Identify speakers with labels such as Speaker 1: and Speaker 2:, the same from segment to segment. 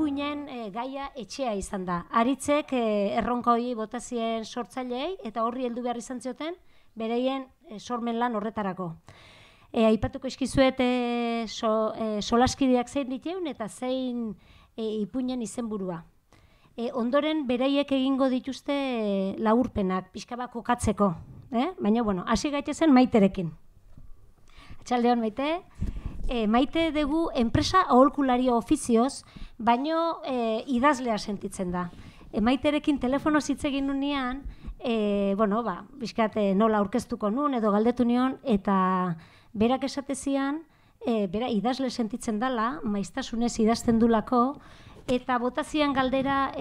Speaker 1: ipuinen gaia etxea izan da. Aritzek erronka hori botazien sortzailei eta horri heldu behar izan zioten bereien sormen lan horretarako. Aipatuko eskizuet solaskideak zein diteun eta zein ipuinen izenburua. Ondoren beraiek egingo dituzte laburpenak, pixka bat kokatzeko. Baina, bueno, hasi gaitezen Maiterekin. Atxaldeon, Maite. Maite dugu enpresa aholkulario ofizioz, baino idazlea sentitzen da. Maiterekin telefonoz hitz egin nunean, bizkat nola aurkeztuko nun edo galdetu nion, eta berak esatezian, bera idazle sentitzen dela, maiztasunez idazten dulako, eta botazian galdera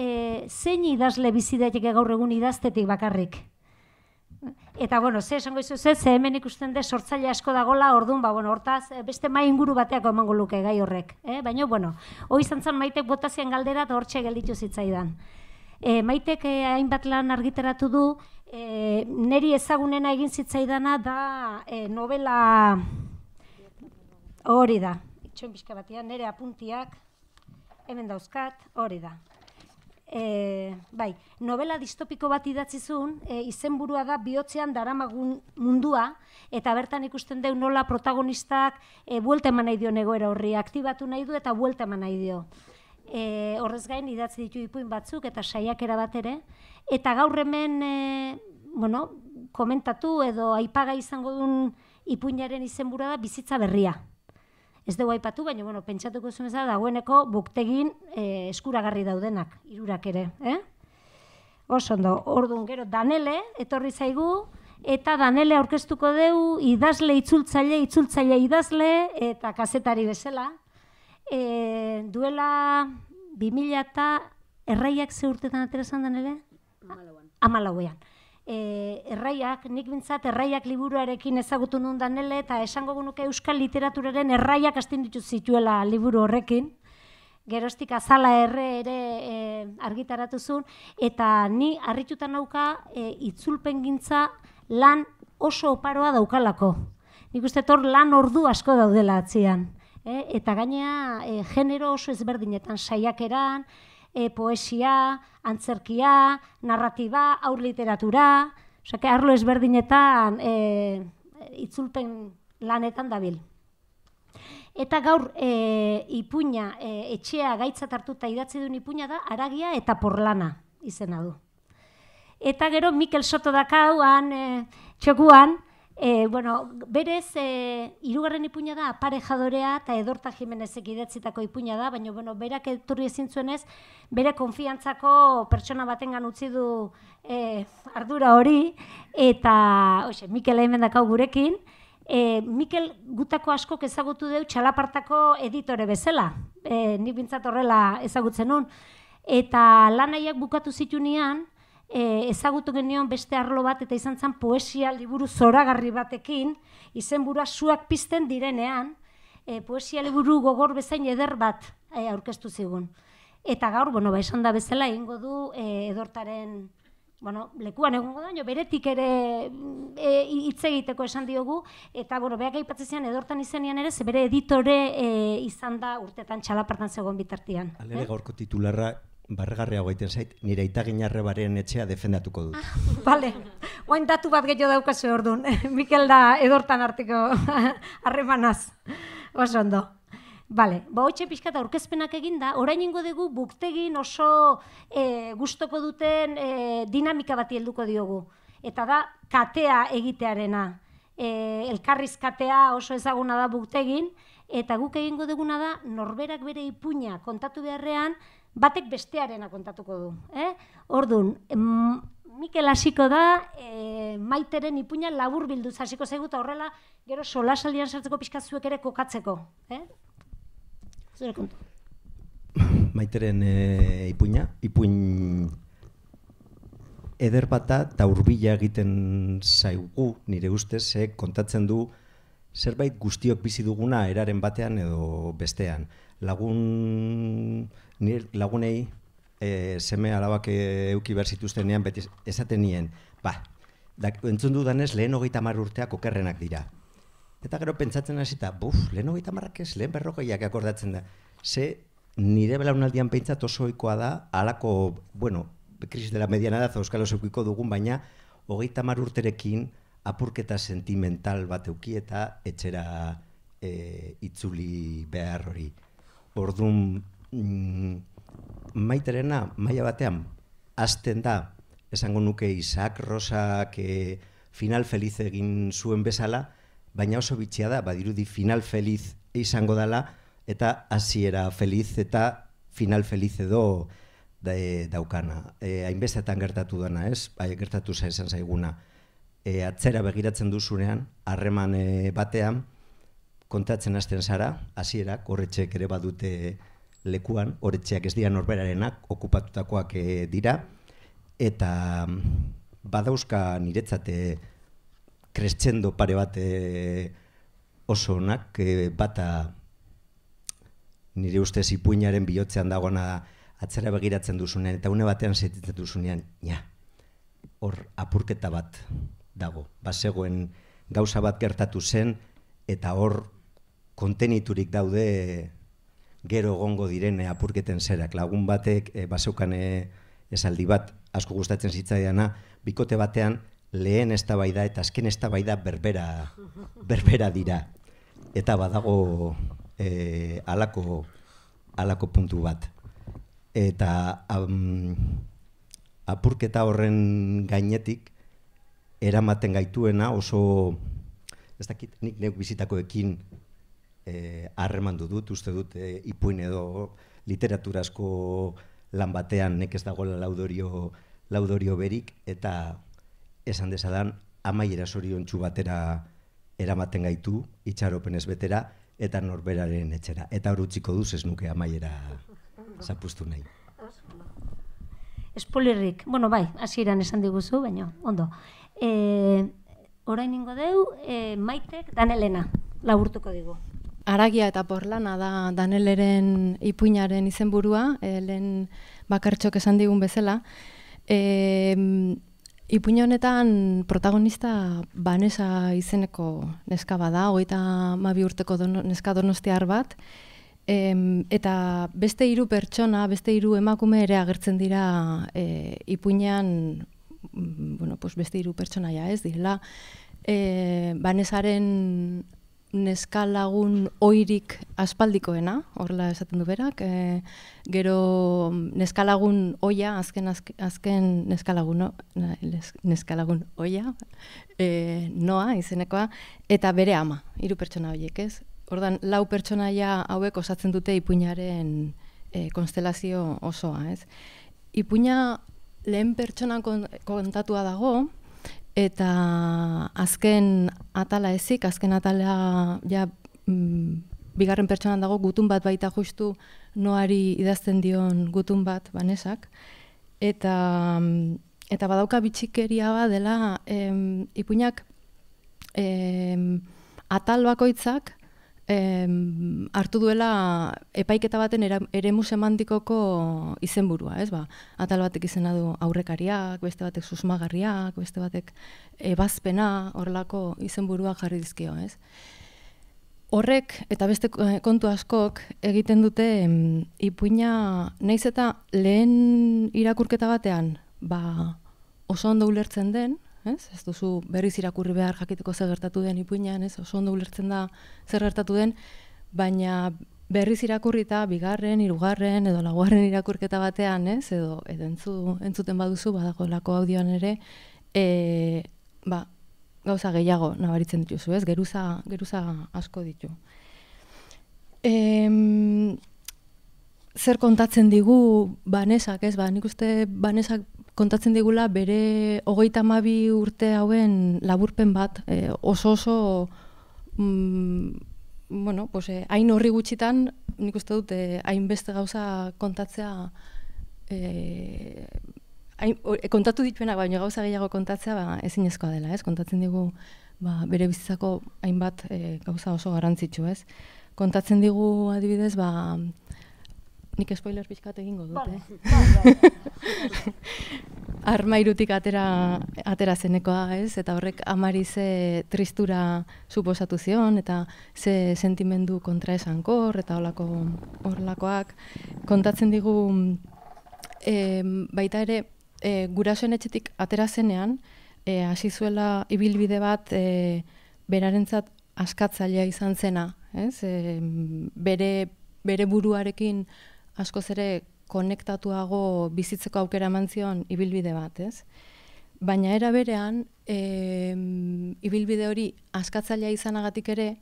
Speaker 1: zein idazle bizi daiteke gaur egun idaztetik bakarrik. Eta, ze esango izuzet, ze hemen ikusten de sortzaile asko dagola, orduan, hortaz, beste mai inguru bateako emango luke gai horrek. Baina, hori izan zen Maitek botazian galdera eta hortxe gelditu zitzaidan. Maitek hainbat lan argitaratu du, neri ezagunena egin zitzaidana da novela hori da. Itxoin pixka batean, nere apuntiak, hemen dauzkat, hori da. Novela distopiko bat idatzizun, izenburua da bihotzean daramagun mundua, eta bertan ikusten deu nola protagonistak buelta eman nahi dio egoera horri, aktibatu nahi du eta buelta eman nahi dio. Horrez gain idatzi ditu ipuin batzuk eta saiakera bat ere, eta gaur hemen komentatu edo aipagai izango duen ipuinaren izenburua da bizitza berria. Ez dugu aipatu, baina pentsatuko zuen bezala dagoeneko buktegin eskuragarri daudenak, hirurak ere. Oso ondo, orduan gero Danele etorri zaigu, eta Danele aurkeztuko deu idazle itzultzaile idazle eta kazetari bezala. Duela 2000 eta erraiak ze urtetan aterazan Danele? 14. Erraiak, nik bintzat erraiak liburuarekin ezagutu nun Danele eta esango gunuke euskal literaturaren erraiak astin ditut zituela liburu horrekin. Geroztik Azala ere argitaratu zuen, eta ni harrituta nauka itzulpengintza lan oso oparoa daukalako. Nik uste hor lan ordu asko daudela atzian. Eta gainea genero oso ezberdinetan, saiakeran, poesia, antzerkia, narratiba, haur literatura, arlo ezberdinetan itzulpen lanetan dabil. Eta gaur ipuina, etxea gaitzat hartuta idatzi duen ipuina da, Haragia eta Porlana izena du. Eta gero Mikel Soto dakau, txokuan, berez, hirugarren ipuina da Aparejadorea eta Edorta Jimenezek idatzitako ipuina da, baina berak etorri ezin zuenez, bere konfiantzako pertsona batengan utzi du ardura hori, eta Mikel hemen dakau gurekin, Mikel gutako askok ezagutu deu Txalapartako editore bezala, nik bintzat horrela ezagutzen nun, eta lanaiak bukatu zitunean, ezagutu genion beste arlo bat eta izan zen poesia liburu zoragarri batekin, izenburua Suak pizten direnean, poesia liburu gogor bezain eder bat aurkeztu zigun. Eta gaur, esan da bezala, egingo du Edortaren lekuan egongo da, beretik ere hitz egiteko esan diogu, eta beak aipatzen zian Edortan izenean ere, ze bere editore izan da urtetan Txalapartan zegoen bitartian.
Speaker 2: Alere gaurko titularra barregarriago egiten zait, nire Aitaginarrebaren etxea defendatuko dut.
Speaker 1: Bale, oain datu bat gehiago daukazu orduan, Mikel da Edortan arteko harremanaz, oso ondo. Bale, hoitxe pixkat aurkezpenak eginda, orain ingo dugu buktegin oso gustoko duten dinamika bati helduko diogu. Eta da, katea egitearena. Elkarriz katea oso ezaguna da buktegin, eta guk egingo duguna da, norberak bere ipuina kontatu beharrean, batek bestearena kontatuko du. Orduan, Mikel hasiko da, Maiteren ipuina labur bilduz hasiko zaigu, eta horrela, gero solasaldian sartzeko pixkat zuek ere kokatzeko. Zure kontu.
Speaker 2: Maiteren ipuin eder bata eta hurbila egiten zaigu, nire ustez, kontatzen du zerbait guztiok bizi duguna eraren batean edo bestean. Lagunei seme alabak euki behar zituztenean beti esaten nien, entzun dudanez lehen 30 urteak okerrenak dira. Eta gero pentsatzen hasita, lehen 30 ez, lehen 40ak akordatzen da. Ze nire belaunaldian behintzat oso ohikoa da, halako, bueno, krisis de la mediana edad euskal oseukiko dugun, baina 30 urterekin apurketa sentimental bat euki eta etxera itzuli behar hori. Orduan, Maiterena, maila batean, hasten da, esango nuke Isaac Rosak final feliz egin zuen bezala, baina oso bitxia da, badirudi final feliz izango dela, eta hasiera feliz eta final feliz edo daukana. Hainbestetan gertatu dana, ez? Gertatu esan zaiguna. Atzera begiratzen duzunean, harreman batean, kontatzen hasten zara, hasierak, horretxeek ere badute lekuan, horretxeak ez dira norberarenak, okupatutakoak dira, eta badauzka niretzate crescendo pare bat oso onak, bata nire ustez ipuinaren bihotzean dagoena atzera begiratzen duzunean, eta une batean sentitzen duzunean, hor apurketa bat dago. Bazegoen gauza bat gertatu zen, eta hor konteniturik daude gero egongo direne apurketen zerak. Lagun batek bazeukan esaldi bat, asko gustatzen zitzaiana, bikote batean lehen eztabaida eta azken eztabaida berbera dira. Eta badago halako puntu bat. Eta apurketa horren gainetik eramaten gaituena oso, ez dakit, nik neuk bizitakoekin harremandu dut, uste dut ipuin edo literaturazko lan batean nekez dagoela laudorio berik, eta esan dezadan amaiera zoriontsu batera eramaten gaitu, itxaropenez betera, eta norberaren etxera. Eta hor utziko duz ez nuke amaiera zapustu nahi.
Speaker 1: Espolirrik, bueno, bai, hasieran esan diguzu, baina, ondo. Orain ingo deu, Maitek Danelena, laburtuko digu.
Speaker 3: Aragia eta porlana da Daneleren ipuinaren izenburua, lehen bakartxok esan digun bezala. Ipuin honetan protagonista Vanessa izeneko neska bada, 32 urteko neska donostiar bat, eta beste 3 pertsona, beste 3 emakume ere agertzen dira ipuinean, bueno, pues beste 3 pertsonaia ez direla. Vanessaren neska lagun oirik aspaldikoena, horrela esaten du berak, gero neska lagun oia, azken neska lagun oia, Noa izenekoa, eta bere ama, 3 pertsona horiek, ez? Ordan 4 pertsonaia hauek osatzen dute ipuinaren konstelazio osoa, ez? Ipuina lehen pertsonan kontatua dago, eta azken atala ezik, azken atala ja bigarren pertsonan dago, gutun bat baita justu Noari idazten dion gutun bat Vanessak, eta badauka bitxikeria bat dela ipuinak atal bakoitzak hartu duela epaiketa baten eremu semantikoko izenburua, ez ba? Atal batek izena du aurrekariak, beste batek susmagarriak, beste batek ebazpena, horrelako izenburua jarri dizkio, ez? Horrek eta beste kontu askok egiten dute ipuina naiz eta lehen irakurketa batean oso ondo ulertzen den, ez duzu berriz irakurri behar jakiteko zer gertatu den ipuinean, ez oso ondo ulertzen da zer gertatu den, baina berriz irakurrita bigarren, hirugarren edo laugarren irakurketa batean, ez edo entzuten baduzu badagoelako audioan ere, gauza gehiago nabaritzen dituzu, ez? Geruza asko ditu. Zer kontatzen digu Vanessak, ez? Nik uste Vanessak kontatzen digula bere 32 urte hauen laburpen bat, oso bueno, pues hain horri gutxitan, nik uste dut hainbeste gauza kontatzea kontatu dituenak, baina gauza gehiago kontatzea ezinezkoa dela, ez? Kontatzen digu bere bizitzako hainbat gauza oso garrantzitsu, ez? Kontatzen digu adibidez, nik spoiler pixkat egingo dut, armairutik atera zenekoa, ez? Eta horrek amari ze tristura suposatu zion, eta ze sentimendu kontraesankor, eta horrelakoak. Kontatzen digu, baita ere, gurasoen etxetik atera zenean, hasi zuela ibilbide bat berarentzat askatzailea izan zena, ez? Bere buruarekin askoz ere konektatuago bizitzeko aukera eman zion ibilbide bat, ez? Baina era berean, ibilbide hori askatzailea izanagatik ere,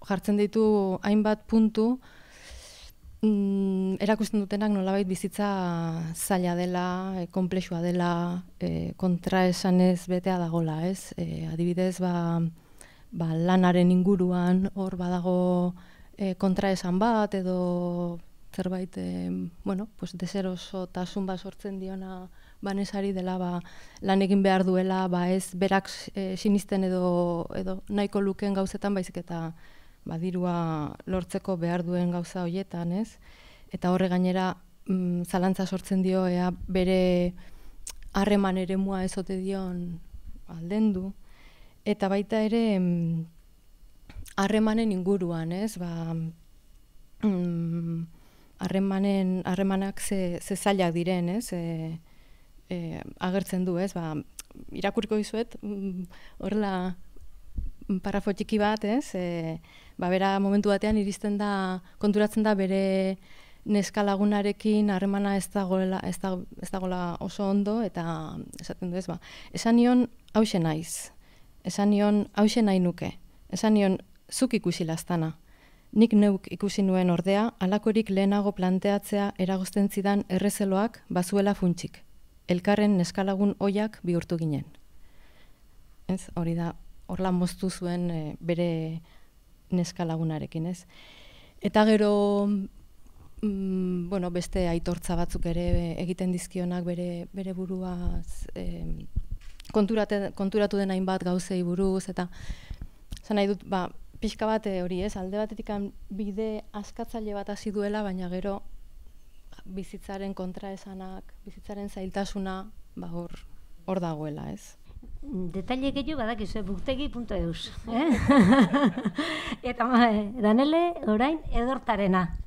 Speaker 3: jartzen ditu hainbat puntu, erakusten dutenak nolabait bizitza zaila dela, konplexua dela, kontraesanez betea dagola, ez? Adibidez, lanaren inguruan hor badago kontraesan bat edo zerbait deserosotasun bat sortzen diona banesari dela lan egin behar duela, ez berak sinisten edo nahiko lukeen gauzetan, baizik eta dirua lortzeko behar duen gauza horietan, ez? Eta horre gainera zalantza sortzen dio ea bere harreman eremua ez ote dion aldendu. Eta baita ere harremanen inguruan, ez? Harremanak ze zailak diren, ez? Agertzen du, ez? Irakurriko dizuet, horrela parrafo txiki bat, ez? Bera momentu batean iristen da, konturatzen da bere neska lagunarekin harremana ez dagoela oso ondo, eta esaten du, ez? Esan nion hauxe naiz. Esan nion hauxe nahi nuke. Esan nion zuk ikusi lastana. Nik neuk ikusi nuen ordea, alakorik lehenago planteatzea eragozten zidan errezeloak bazuela funtsik. Elkarren neskalagun oiak bihurtu ginen. Ez, hori da, horla moztu zuen bere neskalagunarekin, ez? Eta gero, beste aitortza batzuk ere egiten dizkionak bere buruaz, konturatu den hainbat gauzei buruz, eta zan nahi dut, pixka bat hori, ez? Alde batetik bide askatzaile bat hasi duela, baina gero bizitzaren kontraesanak, bizitzaren zailtasuna, hor dagoela, ez?
Speaker 1: Detaile gehiago badakizu, buktegi.eus. Eta Danele, orain, edortarena.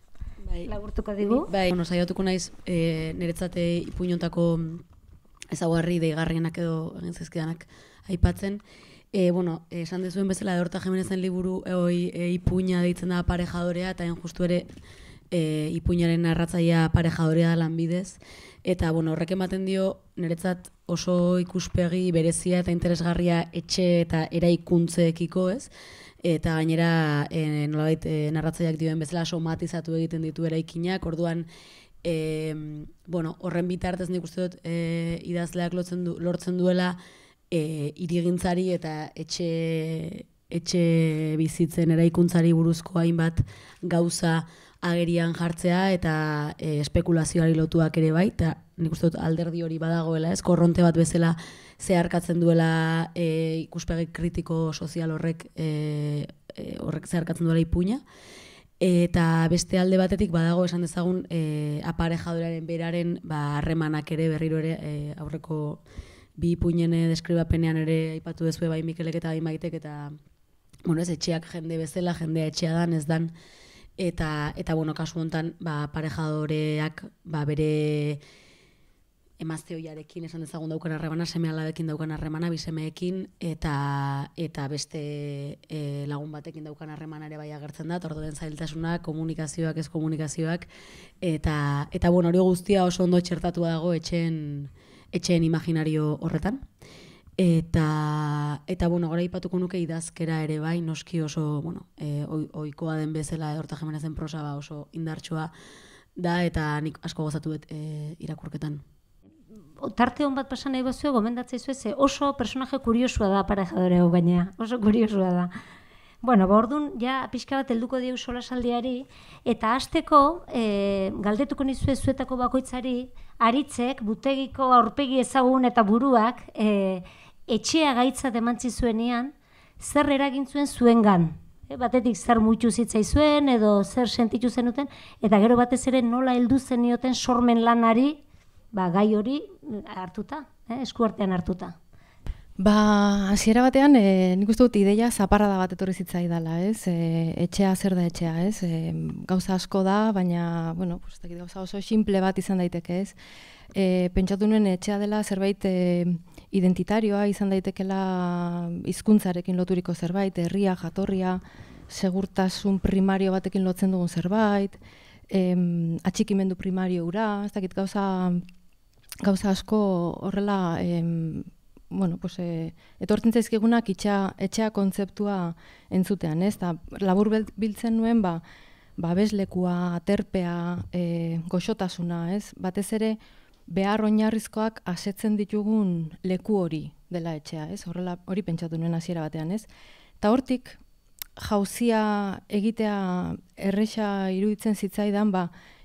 Speaker 1: Laburtuko digu.
Speaker 4: Saiatuko naiz, niretzate ipuinontako ezaugarri deigarrienak edo egin zaizkidanak aipatzen. Esan dezuen bezala Edorta Jimenezen liburu ipuina deitzen da Aparejadorea, eta justu ere ipuinaren narratzailea Aparejadorea da lanbidez. Eta horrek ematen dio niretzat oso ikuspegi berezia eta interesgarria etxe eta eraikuntzeekiko, ez? Eta gainera nolabait narratzaileak dioen bezala somatizatu egiten ditu eraikinak, orduan horren bitartez nik uste dut idazleak lortzen duela hirigintzari eta etxe bizitzen eraikuntzari buruzko hainbat gauza agerian jartzea eta espekulazioari lotuak ere bai, eta nik uste dut alderdi hori badagoela, ez? Korronte bat bezala zeharkatzen duela ikuspegi kritiko sozial horrek zeharkatzen duela ipuina. Eta beste alde batetik badago esan dezagun Aparejadorearen beraren harremanak ere berriro ere aurreko bi ipuinen deskribapenean ere aipatu dezue bai Mikelek eta bai Maitek, eta etxeak jende bezala, jendea etxea dan, ez dan. Eta kasu honetan Aparejadoreak bere emazte oiarekin esan dezagun daukan harremana, seme-alabekin daukan harremana, bisemeekin, eta beste lagun batekin daukan harremana ere bai agertzen da, orduan zailtasunak, komunikazioak, ez komunikazioak, eta hori guztia oso ondo txertatua dago etxeen imaginario horretan. Eta gora ipatuko nuke idazkera ere bai, noski oso, ohikoa den bezala Edorta Jimenezen prosa oso indartsua da, eta nik asko gozatu dut irakurketan.
Speaker 1: Tarte hon bat pasan nahi bazue, gomendatzea izue, oso personaje kuriosua da Aparejadore hau gainea, oso kuriosua da. Orduan, ja pixka bat helduko diegu solasaldiari, eta hasteko galdetuko nizue zuetako bakoitzari, Aritzek, butegiko aurpegi ezagun eta buruak, etxea gaitzat emantzi zuenean, zer eragin zuen zuengan. Batetik zer muitu zitzaizuen edo zer sentitu zenuten, eta gero batez ere nola heldu zenioten sormen lanari gai hori hartuta, eskuartean hartuta.
Speaker 3: Hasiera batean, nik uste dut ideia zaparrada bat etorri zitzaidala, ez? Etxea zer da etxea, ez? Gauza asko da, baina, bueno, pues, gauza oso simple bat izan daiteke, ez? Pentsatu nuen etxea dela zerbait identitarioa, izan daitekela hizkuntzarekin loturiko zerbait, herria, jatorria, segurtasun primario batekin lotzen dugun zerbait, atxikimendu primario hura, ez dakit gauza asko horrela, bueno, pues, etortzen zaizkigunak etxea kontzeptua entzutean, ez? Labur biltzen nuen, babeslekua, aterpea, goxotasuna, ez? Batez ere, behar oinarrizkoak asetzen ditugun leku hori dela etxea, ez? Hori pentsatu nuen hasiera batean, ez? Eta hortik, jauzia egitea erresa iruditzen zitzaidan,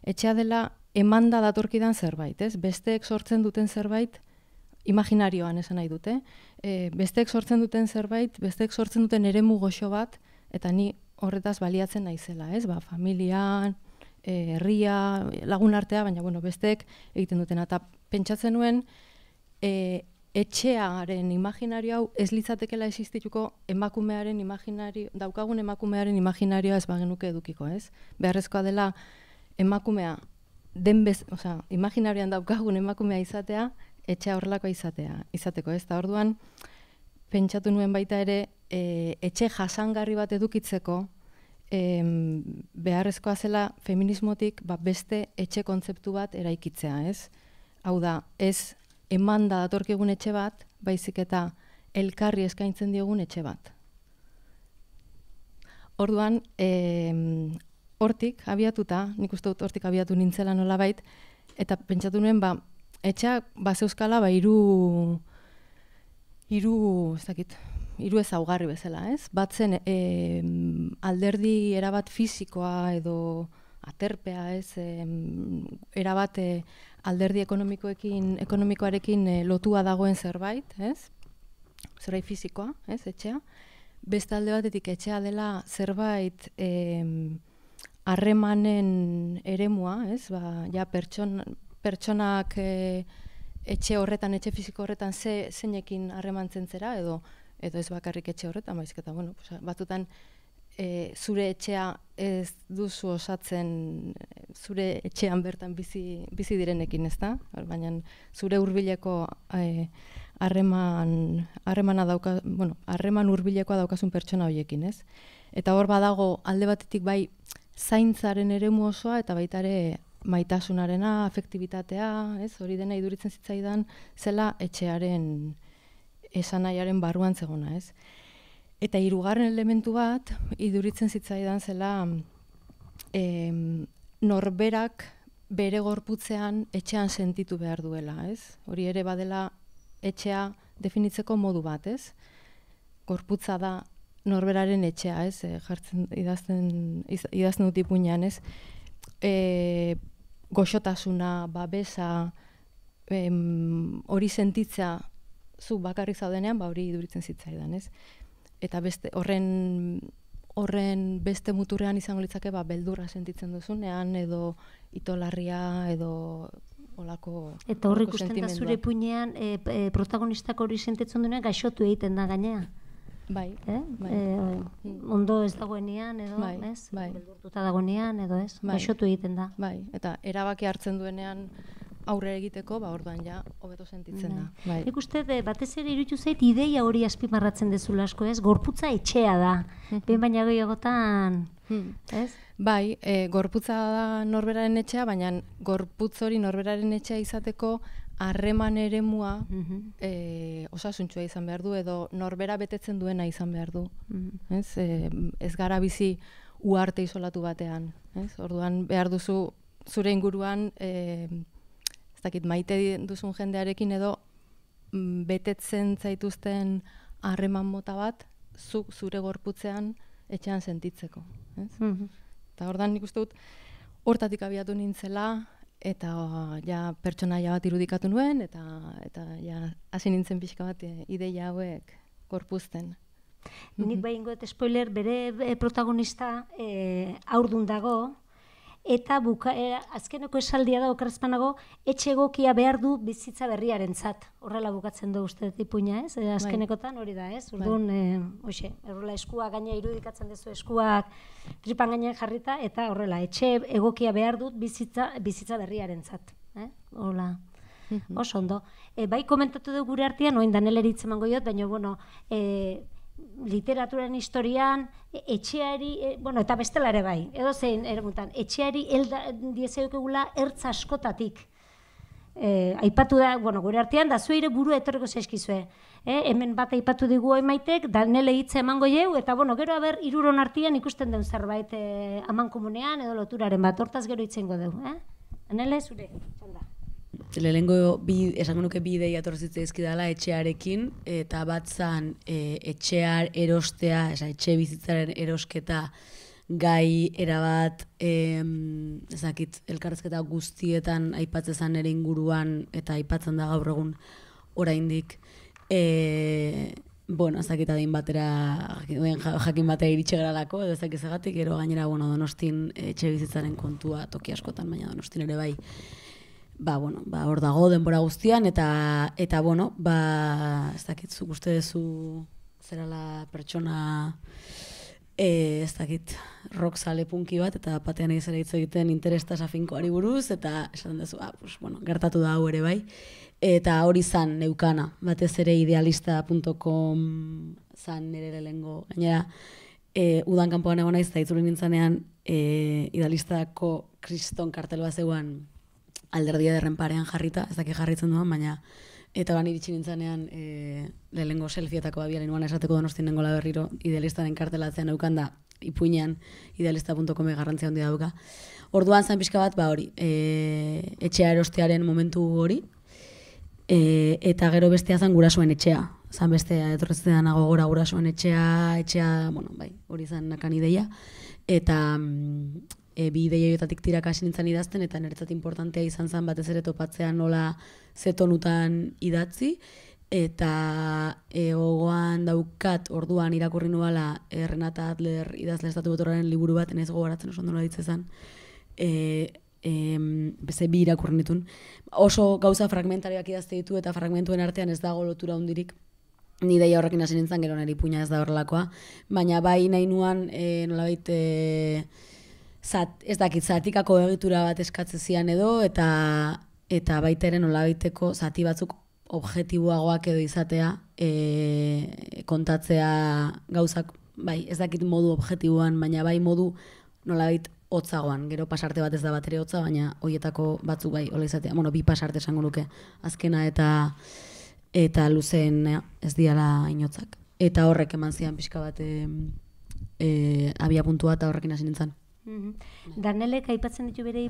Speaker 3: etxea dela emanda datorkidan zerbait, ez? Besteek sortzen duten zerbait, imaginarioan esan nahi dute. Besteek sortzen duten zerbait, besteek sortzen duten eremu goxo bat, eta ni horretaz baliatzen naizela, ez? Familian, herria, lagun artea, baina bueno, besteek egiten dutena. Eta pentsatzen nuen, etxearen imaginario hau ez litzatekela existituko daukagun emakumearen imaginarioa ez bagenuke edukiko, ez? Beharrezkoa dela emakumea, imaginarioan daukagun emakumea izatea, etxea horrelako izateko, ez? Eta orduan, pentsatu nuen baita ere, etxe jasangarri bat edukitzeko, beharrezkoa zela feminismotik beste etxe kontzeptu bat eraikitzea, ez? Hau da, ez emanda datorkigun etxe bat, baizik eta elkarri eskaintzen diogun etxe bat. Orduan, hortik abiatuta, nik uste dut hortik abiatu nintzela nolabait, eta pentsatu nuen, etxeak zeuzkala hiru ezaugarri bezala, ez? Bat zen alderdi erabat fisikoa edo aterpea, ez? Erabat alderdi ekonomikoarekin lotua dagoen zerbait, ez? Zerbait fisikoa, ez? Etxea. Beste alde batetik etxea dela zerbait harremanen eremua, ez? Ja pertsonak etxe horretan, etxe fisiko horretan zeinekin harremantzen zera, edo ez bakarrik etxe horretan, baizik eta, bueno, batzutan zure etxea ez duzu osatzen zure etxean bertan bizi direnekin, ez da? Baina zure hurbileko harreman hurbilekoa daukazun pertsona horiekin, ez? Eta hor badago alde batetik bai zaintzaren eremu osoa eta baita ere maitasunarena, afektibitatea, ez? Hori dena iduritzen zitzaidan zela etxearen esanaiaren barruan zegona, ez? Eta hirugarren elementu bat iduritzen zitzaidan zela norberak bere gorputzean etxean sentitu behar duela, ez? Hori ere badela etxea definitzeko modu bat, ez? Gorputza da norberaren etxea, ez? Idazten dut ipuinean, ez? Goxotasuna, babesa, hori sentitzea zu bakarrik zaudenean, hori iduritzen zitzaidan, ez? Eta horren beste muturrean izango litzake beldurra sentitzen duzunean, edo itolarria, edo olako sentimendua.
Speaker 1: Eta horrik ikusten da zure puinean, protagonistak hori sentitzen duenean, gaixotu egiten da gainea.
Speaker 3: Bai.
Speaker 1: Ondo ez dagoenean, edo, ez? Beldurtuta dagoenean, edo ez? Gaixotu egiten da.
Speaker 3: Bai, eta erabaki hartzen duenean aurre egiteko, orduan ja, hobeto sentitzen da.
Speaker 1: Nik uste, batez ere iruditu zait, ideia hori azpimarratzen dezula asko, ez? Gorputza etxea da. Behin baina gehiagotan, ez?
Speaker 3: Bai, gorputza da norberaren etxea, baina gorputz hori norberaren etxea izateko harreman eremua osasuntsua izan behar du, edo norbera betetzen duena izan behar du. Ez gara bizi uarte isolatu batean. Orduan behar duzu zure inguruan maite duzun jendearekin edo betetzen zaituzten harreman mota bat zure gorputzean etxean sentitzeko. Eta orduan nik uste dut hortatik abiatu nintzela, eta ja pertsonaia bat irudikatu nuen, eta ja hasi nintzen pixka bat ideia hauek gorpuzten.
Speaker 1: Nik behingo eta spoiler, bere protagonista haurdun dago, eta azkeneko esaldia da okerrezpanago, etxe egokia behar du bizitza berriarentzat. Horrela bukatzen du uste ipuina, ez? Azkenekotan hori da, ez? Orduan, horrela eskuak gaina irudikatzen duzu eskuak tripan gainean jarrita, eta horrela, etxe egokia behar dut bizitza berriarentzat. Hola. Oso ondo. Bai komentatu du gure artean, oin Daneleri hitz emango diot, baina, bueno, literaturaren historian, etxeari, eta bestela ere bai, edo zein eramutan, etxeari diezaukegula ertz askotatik. Aipatu da, gure artean, da zueire buru etorreko zaizkizue. Hemen bat aipatu digu emaitek, Danele hitza emango jau, eta gero aber hiruron artean ikusten den zerbait amankomunean edo loturaren bat, hortaz gero hitzengo dugu. Danele, zure, txanda.
Speaker 4: Lehenengo esango nuke bi ideia etortzitza izkidala etxearekin, eta bat zan etxear erostea, etxe bizitzaren erosketa gai erabat elkarrezketa guztietan aipatzen zan ere inguruan eta aipatzen da gaur egun oraindik ezakit adin batera jakin batera iritsi garalako edo ezakit zagatik, gero gainera Donostin etxe bizitzaren kontua toki askotan, baina Donostin ere bai hor dago denbora guztian, eta ez dakit, zuk uste duzu zerala pertsona ez dakit rock sale punki bat, eta batean egizera hitz egiten interesta safinkoari buruz, eta esaten duzu, gertatu da hau ere bai, eta hori zan neukana, batez ere idealista.com zan nire lehengo, gainera udan kanpoan egon naiz, eta itzuli nintzanean idealistako kriston kartel bat zeuan alderdia derren parean jarrita, ez dakit jarritzen duan, baina eta iritsi nintzanean lehengo selfietako babiaren nuan esateko Donostin nengola berriro idealistaren kartelatzean eukan da ipuinean idealista.com garrantzia handia dauka. Orduan zan pixka bat, hori, etxea erostearen momentu hori, eta gero bestea zan gurasoen etxea. Zan bestea etorretzen nago gora gurasoen etxea, hori zan nakan ideia, eta bi ideia jotatik tiraka hasi nintzen idazten, eta niretzat importantea izan zen batez ere topatzea nola zetonutan idatzi, eta gogoan daukat orduan irakurri nuala Renata Adler idazle estatu botoraren liburu bat, enez gogoratzen oso nola ditzezan, beze bi irakurri nitun. Oso gauza fragmentarioak idazte ditu, eta fragmentuen artean ez dago lotura hundirik, ni ideia horrekin hasi nintzen, gero nire ipuina ez da horrelakoa, baina bai nahi nuan nolabait ez dakit, zatikako egitura bat eskatzen zian edo, eta baita ere nolabaiteko zati batzuk objektiboagoak edo izatea, kontatzea gauzak, bai, ez dakit modu objektiboan, baina bai modu nolabait hotzagoan, gero pasarte bat ez da bat ere hotza, baina horietako batzuk bai, hola izatea, bi pasarte esango nuke, azkena eta luzeen ez diala inotzak. Eta horrek eman zian pixka bat abia puntua eta horrekin hasi nintzen.
Speaker 1: Danelek aipatzen ditu bere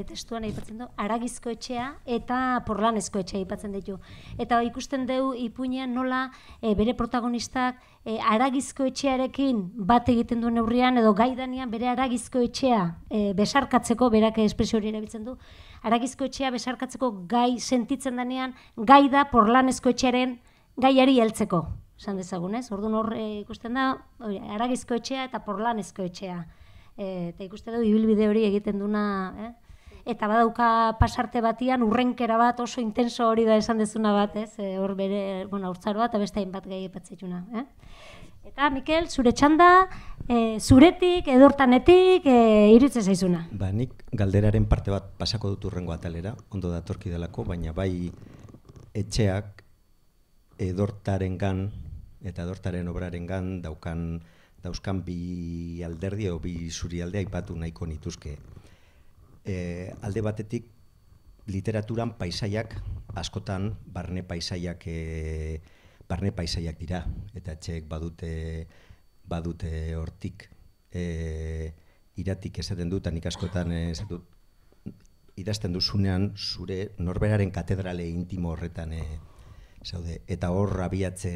Speaker 1: testuan aipatzen du haragizko etxea eta porlanezko etxea aipatzen ditu. Eta ikusten dugu ipuinean nola bere protagonistak haragizko etxearekin bat egiten duen neurrian edo gaidanean bere haragizko etxea besarkatzeko, berak espresio hori erabiltzen du, haragizko etxea besarkatzeko gai sentitzen denean, gai da porlanezko etxearen gaiari heltzeko. Esan dezagun, ez? Orduan hor ikusten da haragizko etxea eta porlanezko etxea. Eta ikusten du ibilbide hori egiten duna, eta badauka pasarte batian urrenkera bat oso intenso hori da esan dezuna bat, ez? Hor bere, haurtzaroa eta beste hainbat gai epatzetuna. Eta, Mikel, zure txanda, zuretik, edortanetik, iruditzen zaizuna.
Speaker 2: Nik galderaren parte bat pasako dut urrengo atalera, ondo datorki delako, baina bai etxeak edortarengan eta edortaren obrarengan dauzkan bi alderdi o bi zurialde aipatu nahiko nituzke. Alde batetik literaturan paisaiak askotan barne paisaiak dira, eta etxeek badute hortik iratik esaten dut, nik askotan idazten duzunean zure norberaren katedrale intimo horretan zaude, eta hor abiatu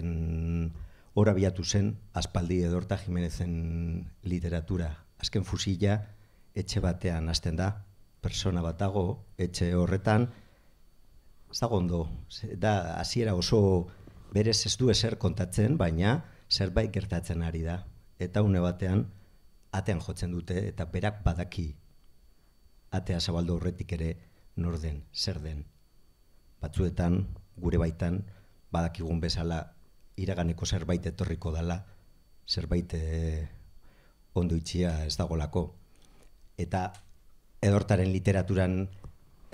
Speaker 2: zen aspaldi Edorta Jimenezen literatura. Azken fusila etxe batean hasten da, persona bat dago, etxe horretan, ez dago ondo, da hasiera oso berez ez du ezer kontatzen, baina zerbait gertatzen ari da. Eta une batean atean jotzen dute, eta berak badaki atea zabaldu horretik ere nor den, zer den. Batzuetan, gure baitan, badakigun bezala iraganeko zerbait etorriko dela, zerbait ondo itxia ez dagolako. Eta Edortaren literaturan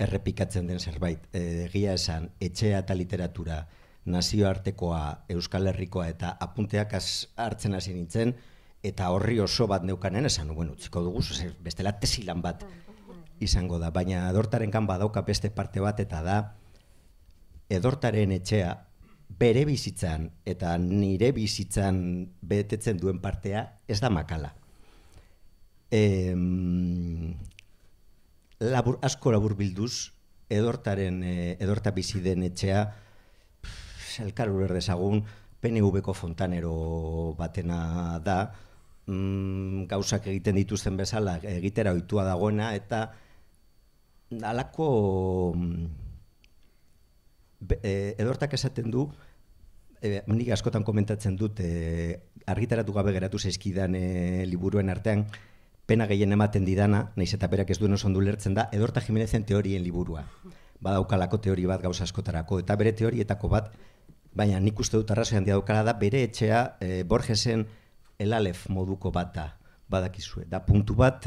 Speaker 2: errepikatzen den zerbait. Egia esan, etxea eta literatura, nazioartekoa, Euskal Herrikoa eta apunteak hartzen hasi nintzen, eta horri oso bat neukanen esan, bueno, utziko dugu, bestela tesilan bat izango da. Baina Edortaren kan badauka beste parte bat, eta da, Edortaren etxea bere bizitzan eta nire bizitzan betetzen duen partea ez da makala. Asko labur bilduz, Edorta bizi den etxea, elkar uler dezagun, PNV-ko fontanero batena da, gauzak egiten dituzten bezala egitera ohitua dagoena, eta halako Edortak esaten du, nik askotan komentatzen dut, argitaratu gabe geratu zaizkidan liburuen artean, pena gehien ematen didana, nahiz eta berak ez duen oso ondo ulertzen da, Edorta Jimenezen teorien liburua. Badaukalako teori bat gauza askotarako, eta bere teorietako bat, baina nik uste dut arrazoi handia daukala da, bere etxea Borgesen El Alef moduko bat da, badakizue. Da puntu bat,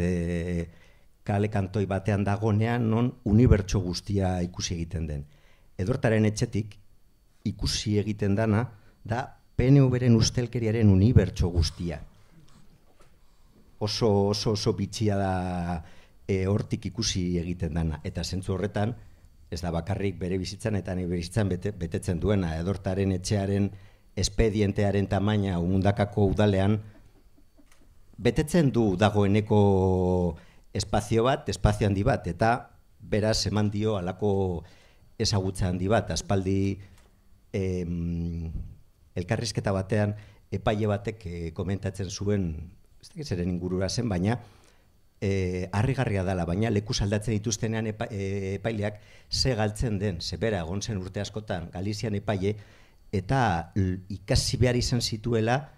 Speaker 2: kale kantoi batean dagonean, non unibertso guztia ikusi egiten den. Edortaren etxetik ikusi egiten dana, da PNV-ren ustelkeriaren unibertso guztia. Oso bitxia da hortik ikusi egiten dana. Eta zentzu horretan, ez da bakarrik bere bizitzan eta nire bizitzan betetzen duena. Edortaren etxearen espedientearen tamaina Umundakako udalean betetzen du dagoeneko espazio handi bat, eta beraz eman dio halako ezagutza handi bat. Aspaldi elkarrizketa batean epaile batek komentatzen zuen, ez dakit zeren ingurura zen, baina harrigarria dela, baina lekuz aldatzen dituztenean epaileak ze galtzen den, ze bera egon zen urte askotan Galizian epaile, eta ikasi behar izan zituela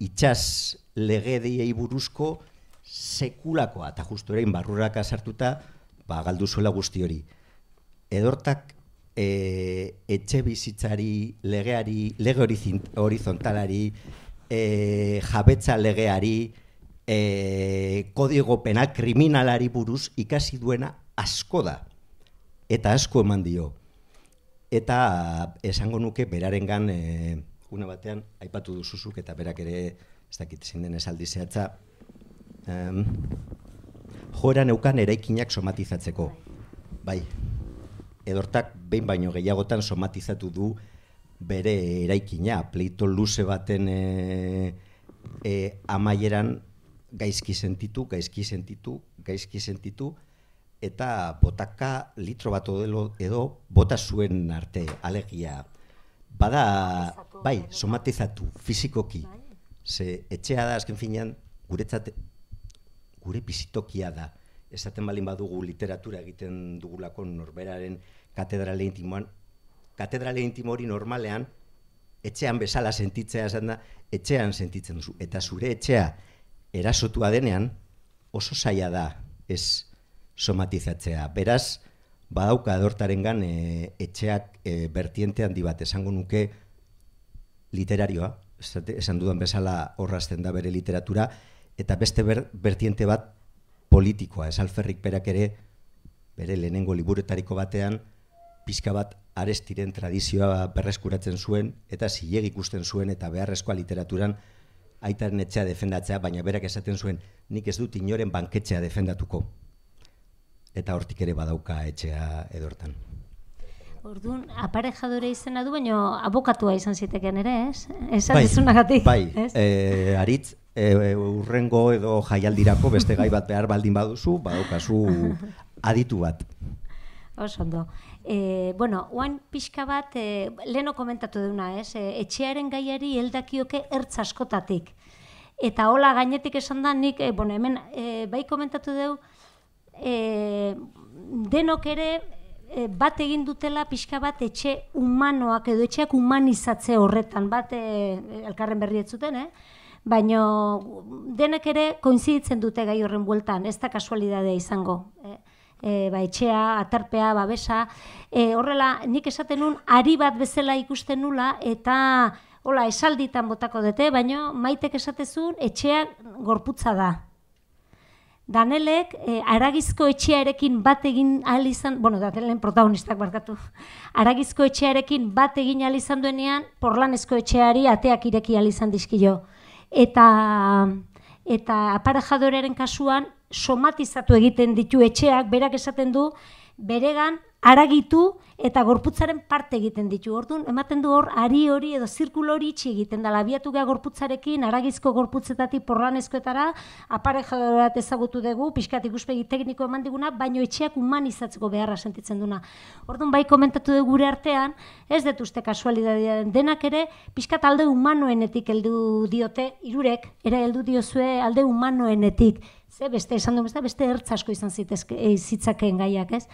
Speaker 2: itsas legediei buruzko sekulakoa, eta justu ere barruraka sartuta galdu zuela guzti hori. Edortak etxe bizitzari, legeari, lege horizontalari, jabetza legeari, kodigo penal kriminalari buruz ikasi duena asko da, eta asko eman dio. Eta esango nuke berarengan, une batean, aipatu duzuzuk, eta berak ere, ez dakit zein den esaldi zehatza, joera neukan eraikinak somatizatzeko. Bai, Edortak behin baino gehiagotan somatizatu du bere eraikina, pleito luze baten amaieran gaizki sentitu, eta botaka litro bat edo bota zuen arte, alegia. Bada, bai, somatizatu, fizikoki. Ze etxea da, azken finean, guretzat, gure bizitokia da. Esaten balin badugu literatura egiten dugulako norberaren katedrale intimoan. Katedrale intimo hori normalean, etxean bezala sentitzea esan da, etxean sentitzen duzu. Eta zure etxea erasotua denean, oso zaila da ez somatizatzea. Beraz, badauka Edortarengan etxeak bertiente handi bat, esango nuke literarioa, esan dudan bezala horrazten da bere literatura, eta beste bertiente bat politikoa. Ez Alferrik berak ere, bere lehenengo liburuetariko batean, pixka bat Arestiren tradizioa berreskuratzen zuen, eta zilegi ikusten zuen, eta beharrezkoa literaturan aitaren etxea defendatzea, baina berak esaten zuen, nik ez dut inoren banketxea defendatuko. Eta hortik ere badauka etxea Edortan.
Speaker 1: Orduan, aparejadore izena du, baina abokatua izan ziteken ere, ez? Esan dizunagatik.
Speaker 2: Bai, aritz, urrengo edo jaialdirako beste gai bat behar baldin baduzu, badaukazu aditu bat.
Speaker 1: Oso ondo. Bueno, oain pixka bat, leheno komentatu duna, ez? Etxearen gaiari heldakioke ertz askotatik. Eta hola gainetik esan da, nik, hemen bai komentatu dugu, denok ere bat egin dutela pixka bat etxe humanoak edo etxeak humanizatze horretan, bat elkarren berri ez zuten, baina denek ere koinziditzen dute gai horren bueltan, ez da kasualidadea izango. Etxea, aterpea, babesa, horrela nik esaten nun ari bat bezala ikusten nula eta hola esalditan botako dute, baina Maitek esatezun etxea gorputza da. Danelek Aragizko etxearekin bat egin ahal izan, Danelen protagonistak barkatu, Aragizko etxearekin bat egin ahal izan duenean, Porlanezko etxeari ateak ireki ahal izan dizkio. Eta aparejadorearen kasuan, somatizatu egiten ditu etxeak, berak esaten du, beregan aragitu eta gorputzaren parte egiten ditu. Orduan, ematen du hor, ari hori edo zirkulo hori itxi egiten dela. Abiatu gea gorputzarekin, Aragizko gorputzetatik Porlanezkoetara, aparejadorat ezagutu dugu, pixkat ikuspegi tekniko eman diguna, baino etxeak humanizatzeko beharra sentitzen duna. Orduan, bai komentatu dugu gure artean, ez dut uste kasualidadea denak ere, pixkat alde humanoenetik heldu diote, hirurek, ere heldu diozue alde humanoenetik. Beste esan du, beste ertz asko izan zitzakeen gaiak, ez?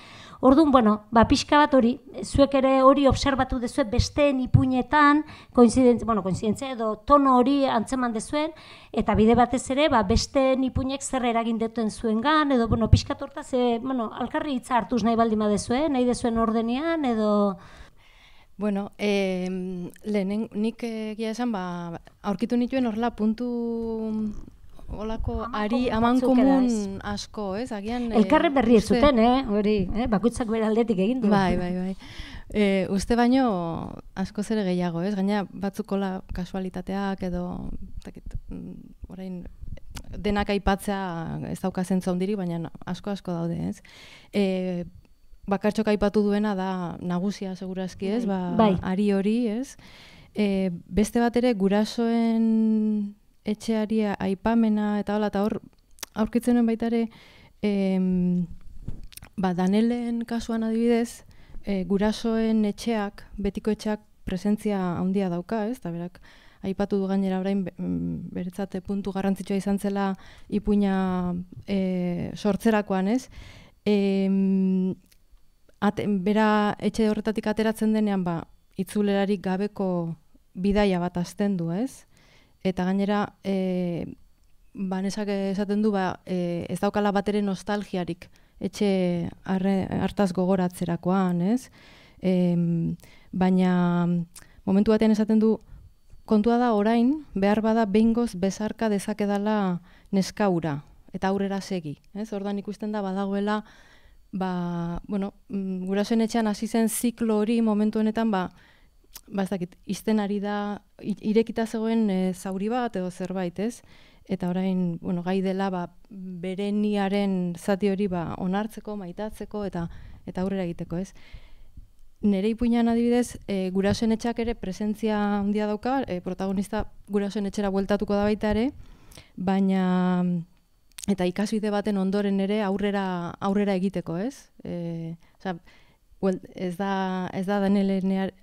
Speaker 1: Orduan, pixka bat hori, zuek ere hori obserbatu dezue besteen ipuinetan, koinzidentzia edo tono hori antzeman dezuen, eta bide batez ere, besteen ipuinek zer eragin duten zuengan, edo, pixka tortaz, alkarri hitza hartuz nahi baldin badezue, nahi dezuen ordenean, edo...
Speaker 3: Bueno, lehen, nik egia esan, aurkitu nituen horrela puntu... Olako ari amankomun asko, ez? Agian...
Speaker 1: Elkarren berri ez zuten, hori, bakoitzak bere aldetik egin du.
Speaker 3: Bai. Uste baino asko zere gehiago, ez? Gaina batzukola kasualitateak edo orain denak aipatzea ez dauka zentzu handiri, baina asko daude, ez? Bakartxok aipatu duena da nagusia segurazki, ez? Ari hori, ez? Beste bat ere gurasoen etxeari aipamena eta hola, eta hor aurkitzen nuen baita ere Danelen kasuan adibidez gurasoen etxeak, betiko etxeak presentzia handia dauka, ez? Eta berak aipatu du gainera orain beretzat puntu garrantzitsua izan zela ipuina sortzerakoan, ez? Bera etxe horretatik ateratzen denean itzulerarik gabeko bidaia bat hasten du, ez? Eta gainera, Banesak esaten du, ez daukala bat ere nostalgiarik etxe hartaz gogoratzerakoan, ez? Baina momentu batean esaten du, kontua da orain, behar bada behingoz bezarka dezakedala neskaura, eta aurrera segi. Ordan ikusten da badagoela, gurasoen etxean hasi zen ziklo hori momentu honetan, ez dakit, izten ari da, irekita zegoen zauri bat edo zerbait, ez? Eta orain, gai dela, bereniaren zati hori onartzeko, maitatzeko eta aurrera egiteko, ez? Nere ipuinan adibidez, gurasoen etxeak ere presentzia handia dauka, protagonista gurasoen etxera bueltatuko da baita ere, baina, eta ikasbide baten ondoren ere aurrera egiteko, ez? Ez da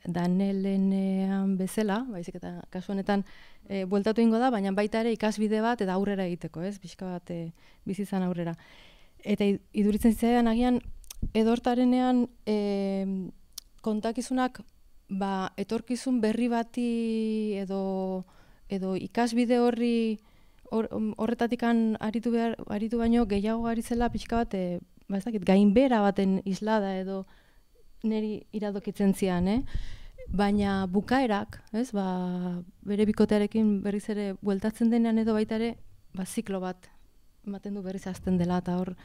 Speaker 3: Danelenean bezala, baizik eta kasu honetan bueltatu ingo da, baina baita ere ikasbide bat eta aurrera egiteko, ez? Pixka bat bizizan aurrera. Eta iduritzen zitzaidan agian edortarenean kontakizunak etorkizun berri bati edo ikasbide horretatikan aritu baino gehiago ari zela pixka bat gainbera baten islada edo niri iradokitzen zian, baina bukaerak, bere bikotearekin berriz ere bueltatzen denean edo baita ere, ziklo bat ematen du berriz hasten dela, eta hor,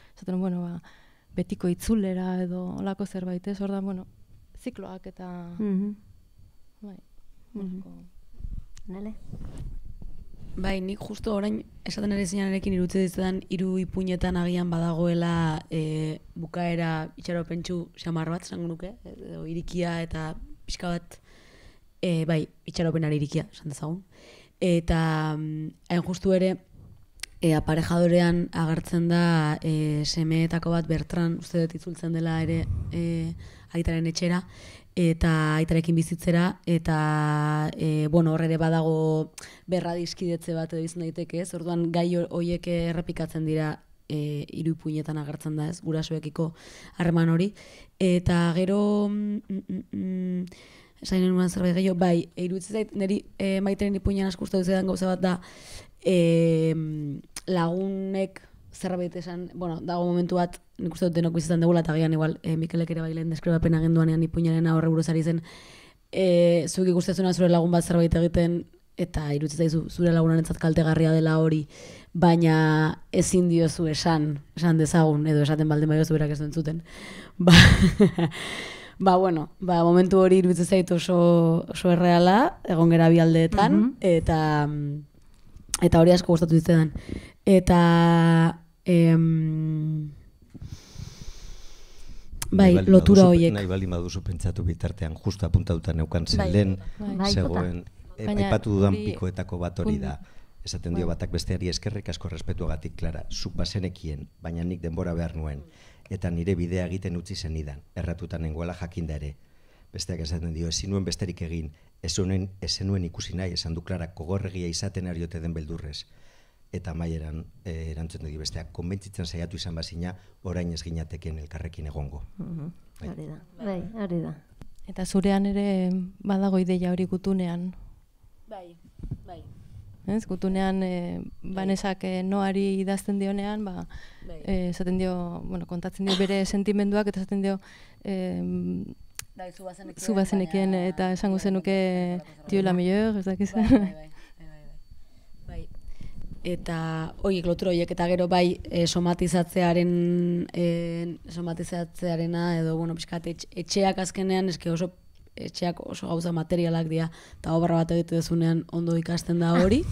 Speaker 3: betiko itzulera edo olako zerbait, ordan, zikloak eta...
Speaker 1: Nele?
Speaker 4: Bai, nik justo orain esaten ere zinarekin irutze dizudan hiru ipuinetan agian badagoela bukaera itxaropentsu xamar bat, esango nuke, edo irikia eta pixka bat, itxaropenari irikia, esan dezagun. Eta hain justu ere, aparejadorean agertzen da semeetako bat Bertran, uste dut itzultzen dela ere aitaren etxera, eta aitarekin bizitzera, eta hor ere badago berradizkidetze bat edo izan daiteke, ez? Orduan gai horiek errepikatzen dira hiru ipuinetan agertzen da, ez? Gurasoekiko harreman hori. Eta gero esain nuen zerbait gehiago, bai, iruditzen zait, niri Maiteren ipuinean asko gustatu zaidan gauza bat da, lagunek zerbait esan, bueno, dago momentu bat, nik uste dut denok bizitzen dugula, eta gian igual, Mikelek ere bailen deskribapen agenduanean ipuinaren horre buruz ari zen, zuk ikustezuna zure lagun bat zerbait egiten, eta iruditzen zaizu zure lagunarentzat kaltegarria dela hori, baina ezin diozu esan dezagun, edo esaten baldin badiozu berak ez entzuten. Bueno, momentu hori iruditzen zait oso erreala, egon gera bi aldeetan, eta hori asko gustatu zitzaidan. Eta bai, lotura horiek.
Speaker 2: Nahi baldin baduzu pentsatu bitartean, justu apuntatuta neukan zelen, zegoen, aipatu dudan pikoetako bat hori da. Esaten dio batak besteari eskerrik asko respetuagatik, Klara, zuk bazenekien, baina nik denbora behar nuen, eta nire bidea egiten utzi zenidan, erratutan nengoela jakinda ere. Besteak esaten dio, ezin nuen besterik egin, ez nuen ikusi nahi, esan du Klara, kogorregia izaten ariote den beldurrez. Eta maieran erantzuten dio besteak, konbentzitzen saiatu izan bazina, orain ez ginateken elkarrekin egongo.
Speaker 1: Hori da.
Speaker 3: Eta zurean ere badago ideia hori gutunean?
Speaker 4: Bai.
Speaker 3: Ez, gutunean Banesak Noari idazten dionean, esaten dio, kontatzen dio bere sentimenduak, eta esaten dio zu bazenekien eta esango zenuke Dieu la meilleure, ez dakiz.
Speaker 4: Bai. Eta horiek lotura horiek, eta gero bai somatizatzearena edo, pixkat, etxeak azkenean, etxeak oso gauza materialak dira, eta obra bat egite dezunean ondo ikasten da hori,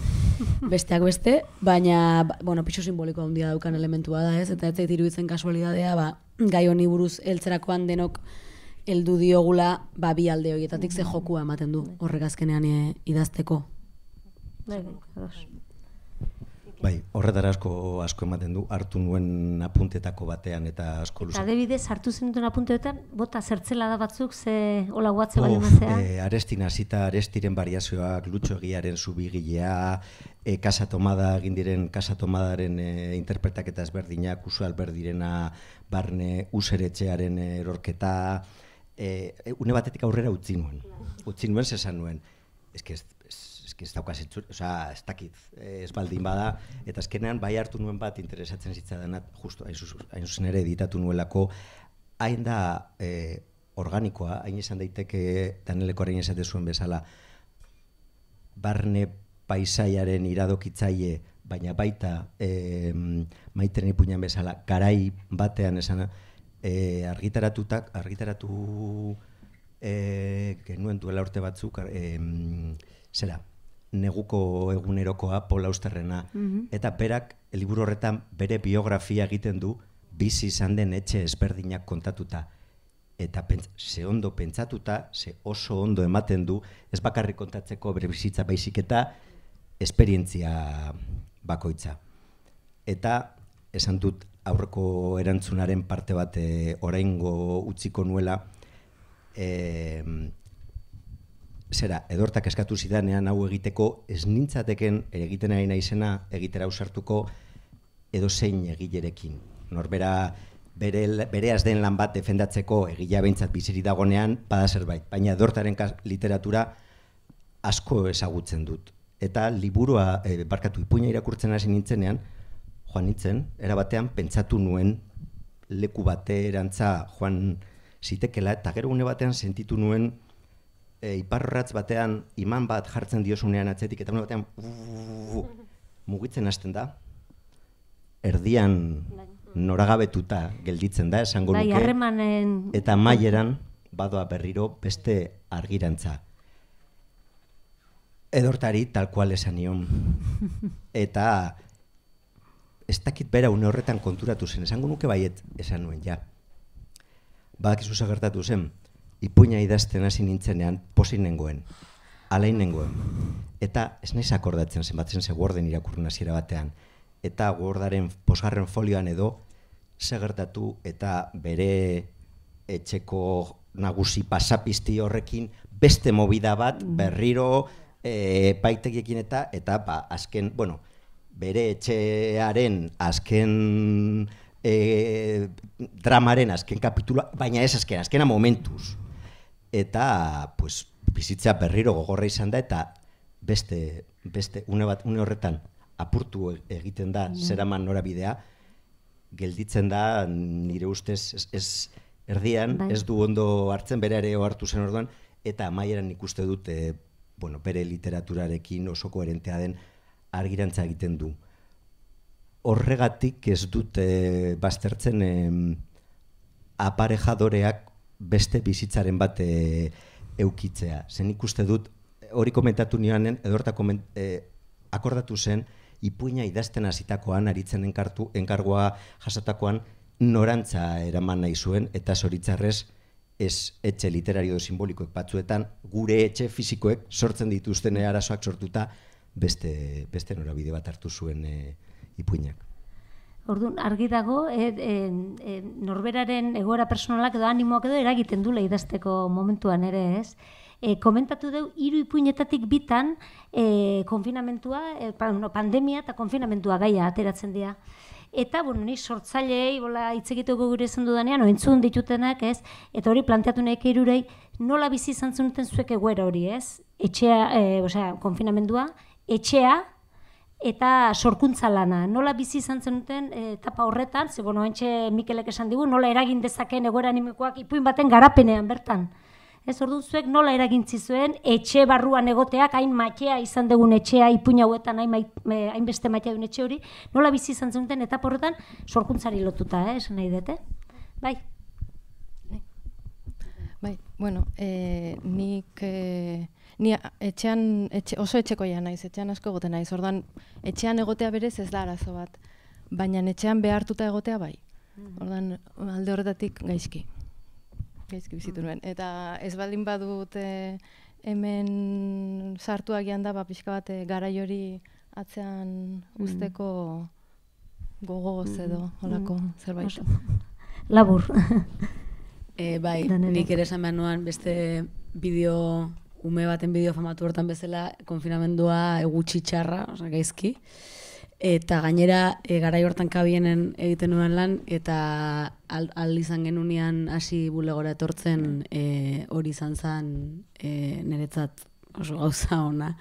Speaker 4: besteak beste, baina, pixo simboliko handia daukan elementua da, ez? Eta ez zait iruditzen kasualidadea, gai honi buruz heltzerakoan denok heldu diogula, bi alde horietatik ze jokua ematen du horrek azkenean idazteko.
Speaker 2: Bai, horretara asko ematen du, hartu nuen apuntetako batean eta asko luze.
Speaker 1: Eta adibidez, hartu zenuten apunteetan, bota zertzela da batzuk, ze hola guatze bali mazea?
Speaker 2: Arestin hasita, Arestiren variazioak, Lutxo Egiaren Zubigilea, Casa Tomada egin diren Casa Tomadaren interpretaketa ezberdinak, Usu Alberdirena, Barne Useretxearen erorketa, une batetik aurrera utzi nuen, zesan nuen, ez daukaz ez dakit, ez baldin bada, eta azkenean bai hartu nuen bat interesatzen zitzadanat, justu hain zuzen ere editatu nuelako, hain da organikoa, hain izan daiteke Daneleko hain esate zuen bezala, barne paisaiaren iradokitzaile, baina baita Maiteren ipuinean bezala, garai batean esan argitaratu genuen duela urte batzuk, neguko egunerokoa, Paul Austerrena, eta berak, liburu horretan, bere biografia egiten du, bizi izan den etxe ezberdinak kontatuta. Eta ze ondo pentsatuta, ze oso ondo ematen du, ez bakarrik kontatzeko bere bizitza baizik eta esperientzia bakoitza. Eta esan dut aurreko erantzunaren parte bat oraingo utziko nuela, edortak eskatu zidanean hau egiteko, ez nintzateken egiten ari naizena egitera ausartuko edo zein egilerekin. Norbera bereaz den lan bat defendatzeko egilea behintzat biziri dagonean, bada zerbait. Baina edortaren literatura asko ezagutzen dut. Eta liburua, ipuina irakurtzen hasi nintzenean, joan nintzen, erabatean pentsatu nuen leku baterantza joan zitekela, eta gero une batean sentitu nuen iparrorratz batean iman bat jartzen diosunean atzetik, eta une batean mugitzen hasten da, erdian noragabetuta gelditzen da, esango nuke, eta maieran badoa berriro beste argirantza. Edortari tal cual esan nion. Eta ez dakit bera une horretan konturatu zen, esango nuke baiet esan nuen, ja. Badakizu gertatu zen, ipuina idazten hasi nintzenean posin nengoen, alain nengoen. Eta ez naiz akordatzen zenbatzen ze Worden irakurren hasiera batean. Eta Wordaren posgarren folioan edo gertatu eta bere etxeko nagusi pasapizti horrekin beste movida bat berriro epaitegiekin eta azken, bere etxearen azken dramaren azken kapitula, baina ez azkena momentuz. Eta, bizitza berriro gogorra izan da, eta beste une horretan apurtu egiten da zeraman norabidea, gelditzen da nire ustez ez erdian, ez du ondo hartzen, bere ere hartu zen orduan, eta amaieran ikuste dut bere literaturarekin oso koherentea den argirantza egiten du. Horregatik ez dut baztertzen aparejadoreak beste bizitzaren bat eukitzea. Zen ikuste dut, hori komentatu nioanen, edorta akordatu zen, ipuina idazten hasitakoan, aritzen enkargoa jasotakoan, norantza eraman nahi zuen, eta zoritzarrez ez etxe literario simbolikoek batzuetan, gure etxe fisikoek sortzen dituzten arazoak sortuta beste norabide bat hartu zuen ipuinak.
Speaker 1: Orduan, argi dago, norberaren egoera personalak edo animoak edo eragiten dula idazteko momentuan ere, ez? Komentatu deu, 3 ipuinetatik bitan konfinamentua, pandemia eta konfinamentua gaia ateratzen dira. Eta, ni sortzaileei, hitz egiteko gure esan dudanean, entzun ditutenak, ez? Eta hori planteatu nahi hirurei, nola bizi izan zenuten zuek egoera hori, ez? Etxea, konfinamendua, etxea, eta sorkuntza lana. Nola bizi izan zenuten etapa horretan, ze, entxe Mikelek esan digu, nola eragin dezakeen egoera animikoak ipuin baten garapenean bertan. Ez, orduan zuek nola eragintzi zuen etxe barruan egoteak, hain matea izan dugun etxea, ipuin hauetan hainbeste matea duen etxe hori, nola bizi izan zenuten etapa horretan sorkuntzari lotuta, esan nahi dute? Bai.
Speaker 3: Bai, nik ni etxean oso etxekoia naiz, etxean asko egoten naiz. Ordan etxean egotea berez ez da arazo bat, baina etxean behartuta egotea bai. Ordan alde horretatik gaizki bizitu nuen. Eta ez baldin badut hemen sartu agian da, pixka bat garai hori atzean usteko gogoz edo holako zerbait.
Speaker 1: Labur.
Speaker 4: Bai, nik ere esan behar nuan beste ume baten bideo famatu hortan bezala, konfinamendua egutsi txarra, gaizki. Eta gainera, garai hortan kabienen egiten nuen lan, eta izan genunean hasi bulegora etortzen hori izan zen niretzat oso gauza ona.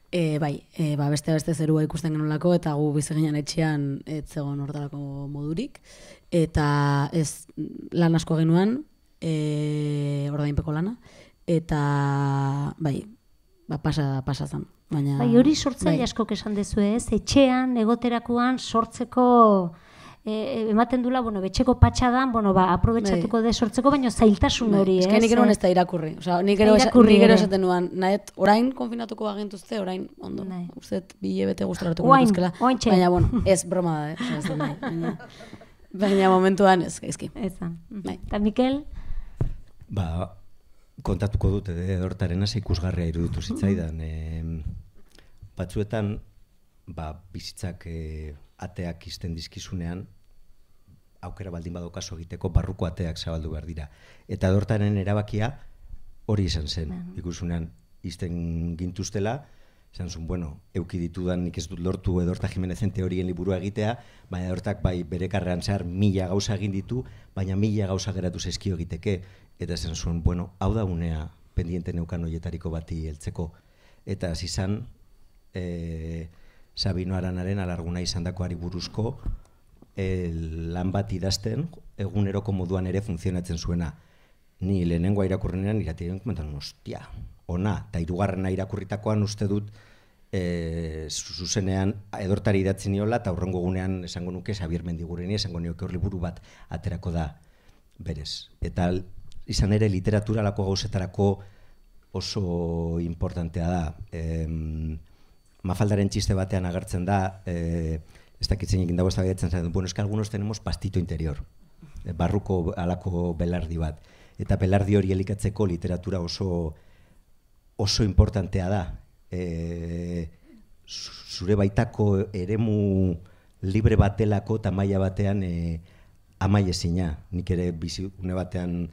Speaker 4: Beste zerua ikusten genulako, eta gu bizi ginen etxean ez zegoen hortarako modurik. Eta ez lan asko genuen, ordainpeko lana, eta pasa zen.
Speaker 1: Hori sortzaile askok esan dezu ez, etxean, egoterakoan, sortzeko ematen dula, betxeko patxadan, aprobetxatuko de sortzeko, baina zailtasun hori, ez?
Speaker 4: Nik eroen ez da irakurri. Nik ero esaten nuan, nahet, orain konfinatuko bagintuzte, orain, ondo, usteet, bete guztaratuko dituzkela. Baina, ez broma da, baina momentuan ez, gaizki.
Speaker 1: Eta Mikel?
Speaker 2: Kontatuko dute, hortaren hasi ikusgarria iruditu zitzaidan. Batzuetan, bizitzak ateak izten dizkizunean, aukera baldin badokazo egiteko barruko ateak zabaldu behar dira. Eta hortaren erabakia hori izan zen. Ikusunean, izten gintuztela, izan zuen, euki ditudan nik ez dut lortu Edorta Jimenezen teorien liburua egitea, baina Edortak bere karreran zehar 1000 gauza egin ditu, baina 1000 gauza geratu zaizkio egiteke. Eta esan zuen, hau da unea pendiente neukan horietariko bati heltzeko. Eta hasi izan, Sabino Aranaren alarguna izan dakoari buruzko lan bat idazten, eguneroko moduan ere funtzionatzen zuena. Ni lehenengoa irakurrenean iratiren komentan, ostia, ona, eta hirugarrena irakurritakoan uste dut zuzenean Edortari idatzi niola, eta hurrengo egunean esango nuke Xabier Mendigureni, esango nioke hor liburu bat aterako da berez. Eta izan ere literaturalako gauzetarako oso importantea da. Mafaldaren txiste batean agertzen da, ez dakitzen egin dago ez da behatzen zen, es que algunos tenemos pastito interior, barruko alako belardi bat. Eta belardi hori elikatzeko literatura oso importantea da. Zure baitako eremu libre batelako eta maila batean amaiezina. Nik ere bizigune batean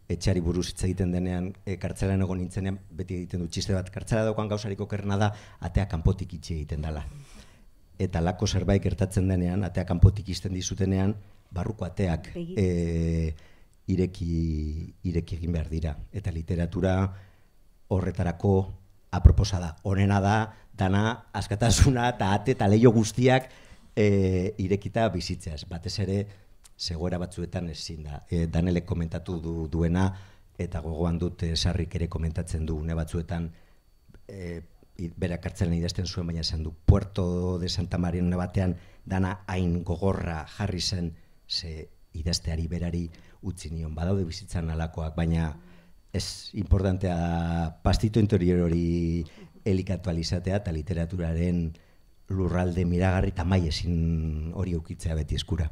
Speaker 2: etxeari buruz hitz egiten denean, kartzelan egon nintzenean, beti egiten du txiste bat, kartzela daukan gauzarik okerrena da, atea kanpotik itxi egiten dela. Eta lako zerbait gertatzen denean, atea kanpotik izten dizutenean, barruko ateak ireki egin behar dira. Eta literatura horretarako aproposa da. Honena da, dana askatasuna eta ate eta leio guztiak irekita bizitzeaz. Batez ere, zegoera batzuetan ezin da. Danelek komentatu duena, eta gogoan dut Sarrik ere komentatzen du une batzuetan, berak hartzen idazten zuen, baina esan du, Puerto de Santa Maria une batean dana hain gogorra jarri zen, ze idazteari berari utzi nion. Badaude bizitzan alakoak, baina ez importantea pastito interior hori elikatu alizatea eta literaturaren lurralde miragarri eta mai ezin hori eukitzea beti eskura.